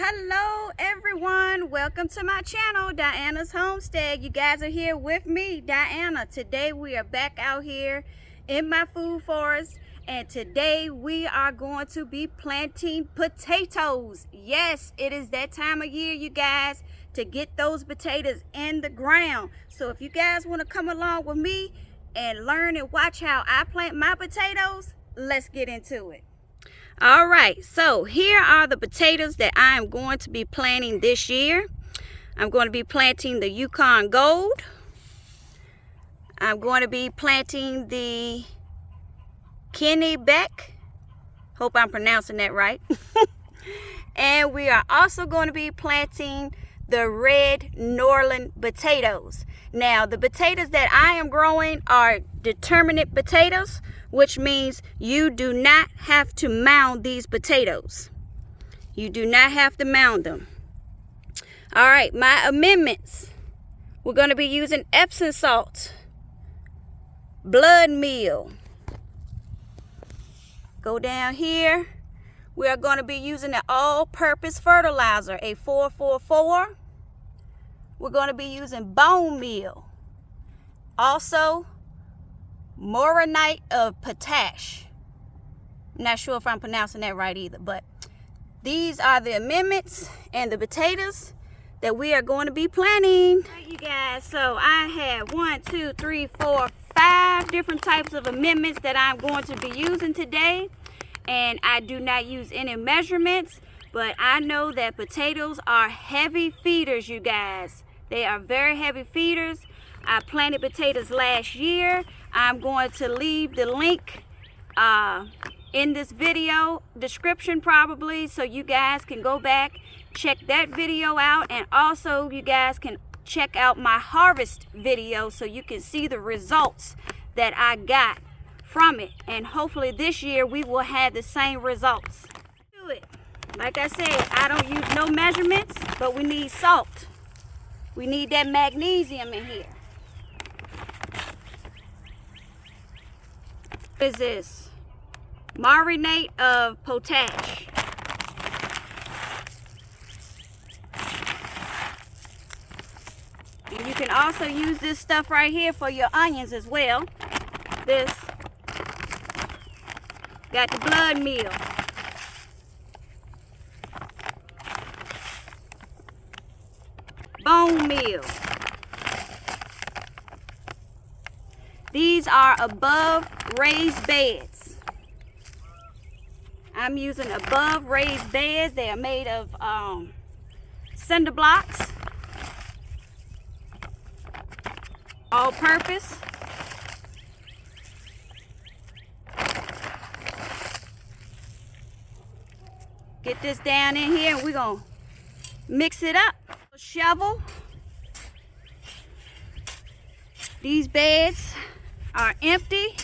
Hello everyone, welcome to my channel, Diana's Homestead. You guys are here with me, Diana. Today we are back out here in my food forest, and today we are going to be planting potatoes. Yes, it is that time of year, you guys, to get those potatoes in the ground. So if you guys want to come along with me and learn and watch how I plant my potatoes, let's get into it. All right, so here are the potatoes that I am going to be planting this year. I'm going to be planting the Yukon Gold. I'm going to be planting the Kennebec. Hope I'm pronouncing that right. And we are also going to be planting the red Norland potatoes. Now, the potatoes that I am growing are Determinate potatoes, which means you do not have to mound these potatoes. You do not have to mound them. All right, my amendments. We're going to be using Epsom salt, blood meal. Go down here. We are going to be using an all-purpose fertilizer, a 444. We're going to be using bone meal. Also, moronite of potash. I'm not sure if I'm pronouncing that right either, but these are the amendments and the potatoes that we are going to be planting. All right, you guys, so I have 1, 2, 3, 4, 5 different types of amendments that I'm going to be using today. And I do not use any measurements, but I know that potatoes are heavy feeders, you guys. They are very heavy feeders. I planted potatoes last year. I'm going to leave the link in this video description probably, so you guys can go back, check that video out, and also you guys can check out my harvest video so you can see the results that I got from it. And hopefully this year we will have the same results. Do it. Like I said, I don't use no measurements, but we need salt. We need that magnesium in here. What is this? Moronite of potash. And you can also use this stuff right here for your onions as well. This. Got the blood meal. Bone meal. These are above raised beds. I'm using above raised beds. They are made of cinder blocks. All purpose. Get this down in here and we're going to mix it up. Shovel. These beds are empty.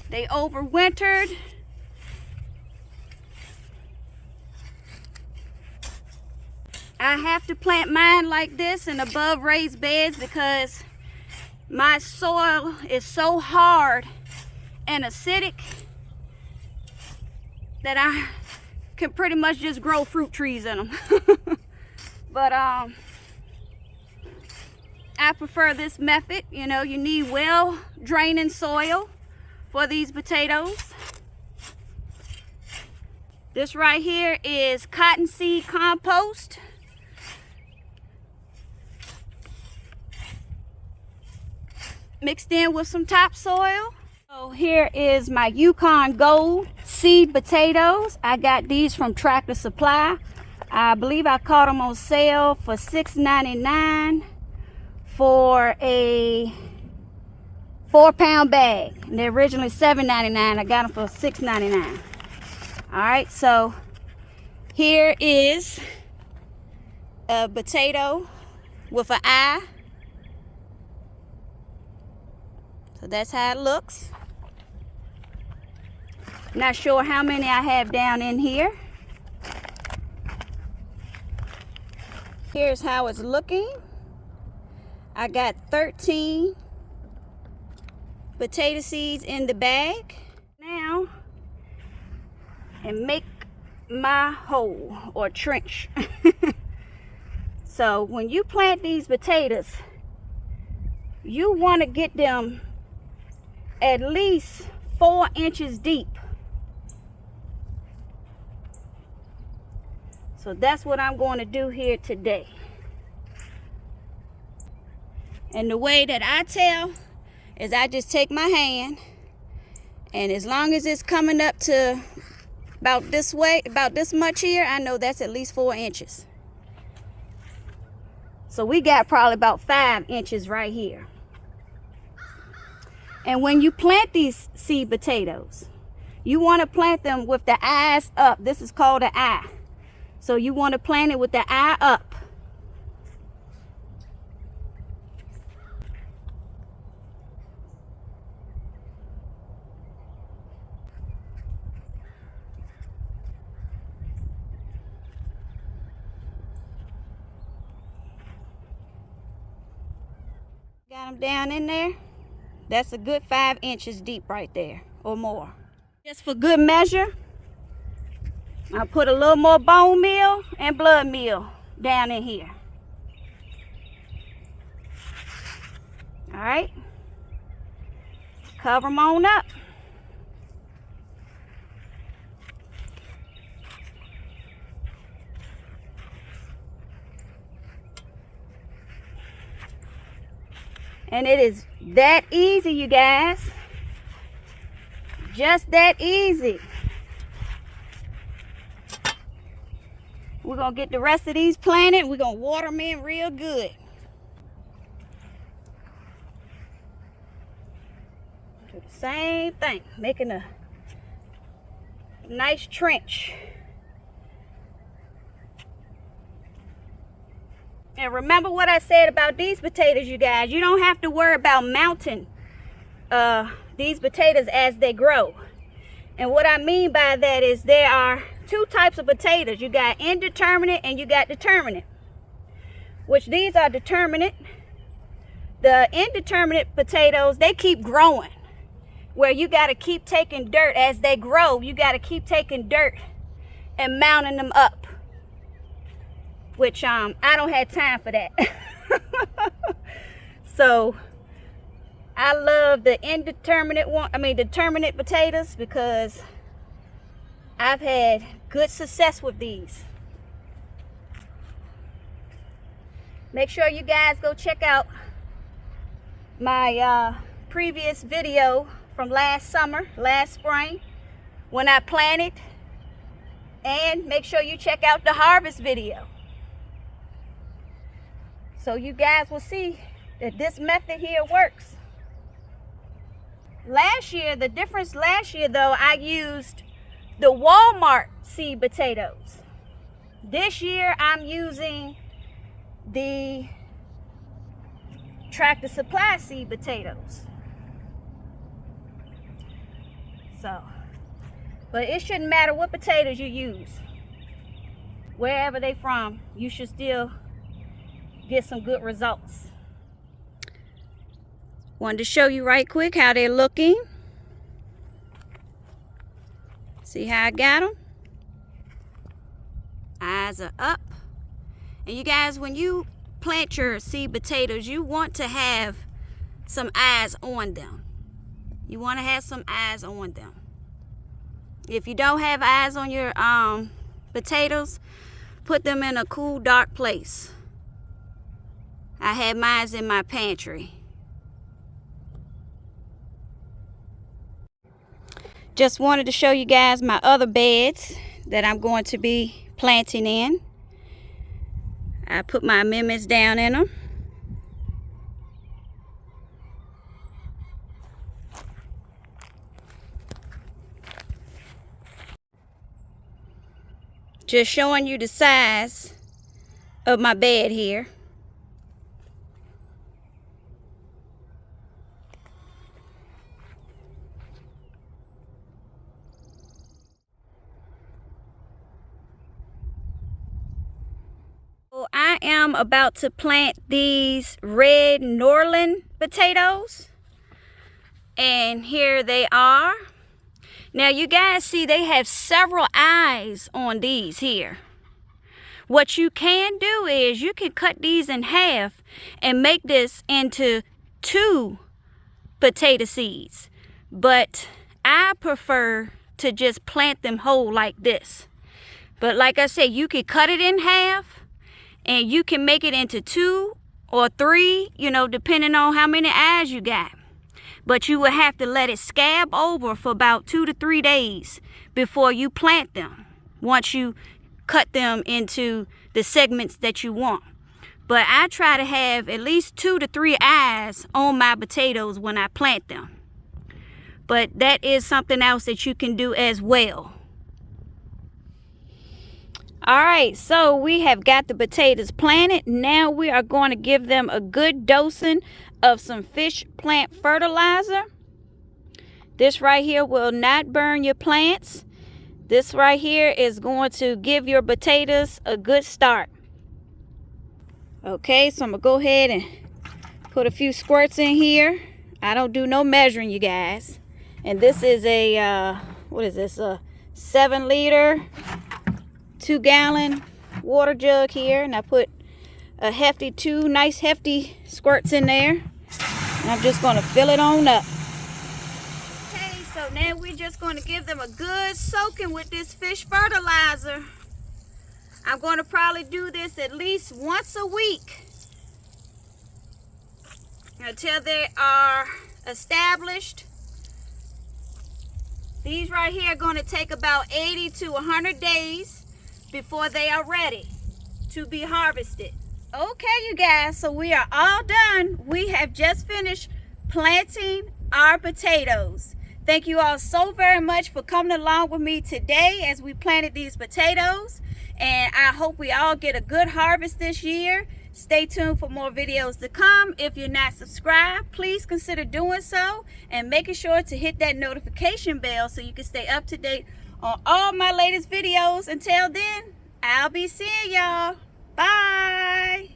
They overwintered. I have to plant mine like this in above raised beds because my soil is so hard and acidic that I can pretty much just grow fruit trees in them. But I prefer this method. You know, you need well draining soil for these potatoes. This right here is cottonseed compost. Mixed in with some topsoil. So here is my Yukon Gold seed potatoes. I got these from Tractor Supply. I believe I caught them on sale for $6.99 for a 4-pound bag. And they're originally $7.99. I got them for $6.99. All right, so here is a potato with an eye. So that's how it looks. Not sure how many I have down in here. Here's how it's looking. I got 13 potato seeds in the bag. Now, and make my hole or trench. So when you plant these potatoes, you want to get them at least 4 inches deep. So that's what I'm going to do here today. And the way that I tell is I just take my hand, and as long as it's coming up to about this way, about this much here, I know that's at least 4 inches. So we got probably about 5 inches right here. And when you plant these seed potatoes, you want to plant them with the eyes up. This is called an eye. So you want to plant it with the eye up. Got them down in there. That's a good 5 inches deep right there or more. Just for good measure, I'll put a little more bone meal and blood meal down in here. All right. Cover them on up. And it is that easy, you guys. Just that easy. We're going to get the rest of these planted. We're going to water them in real good. Do the same thing. Making a nice trench. And remember what I said about these potatoes, you guys. You don't have to worry about mounting these potatoes as they grow. And what I mean by that is there are 2 types of potatoes. You got indeterminate and you got determinate. Which these are determinate. The indeterminate potatoes, they keep growing. Where you got to keep taking dirt as they grow. You got to keep taking dirt and mounting them up. Which I don't have time for that. So I love the determinate potatoes because I've had good success with these. Make sure you guys go check out my previous video from last spring when I planted, and make sure you check out the harvest video. So you guys will see that this method here works. The difference last year though, I used the Walmart seed potatoes. This year I'm using the Tractor Supply seed potatoes. So, but it shouldn't matter what potatoes you use. Wherever they from, you should still get some good results. Wanted to show you right quick how they're looking. See how I got them? Eyes are up. And you guys, when you plant your seed potatoes, you want to have some eyes on them. You want to have some eyes on them. If you don't have eyes on your potatoes, put them in a cool, dark place. I had mine in my pantry. Just wanted to show you guys my other beds that I'm going to be planting in. I put my amendments down in them. Just showing you the size of my bed here. I am about to plant these red Norland potatoes, and here they are. Now you guys see they have several eyes on these here. What you can do is you can cut these in half and make this into 2 potato seeds. But I prefer to just plant them whole like this. But like I said, you can cut it in half and you can make it into 2 or 3, you know, depending on how many eyes you got. But you will have to let it scab over for about 2 to 3 days before you plant them, once you cut them into the segments that you want. But I try to have at least 2 to 3 eyes on my potatoes when I plant them. But that is something else that you can do as well. All right, so we have got the potatoes planted. Now we are going to give them a good dosing of some fish plant fertilizer. This right here will not burn your plants. This right here is going to give your potatoes a good start. Okay, so I'm gonna go ahead and put a few squirts in here. I don't do no measuring, you guys. And this is a, what is this? A 7-liter, 2-gallon water jug here. And I put a hefty 2 nice hefty squirts in there. And I'm just gonna fill it on up. Okay, so now we're just gonna give them a good soaking with this fish fertilizer. I'm gonna probably do this at least once a week until they are established. These right here are gonna take about 80 to 100 days before they are ready to be harvested. Okay, you guys, so we are all done. We have just finished planting our potatoes. Thank you all so very much for coming along with me today as we planted these potatoes. And I hope we all get a good harvest this year. Stay tuned for more videos to come. If you're not subscribed, please consider doing so and making sure to hit that notification bell so you can stay up to date on all my latest videos. Until then, I'll be seeing y'all. Bye.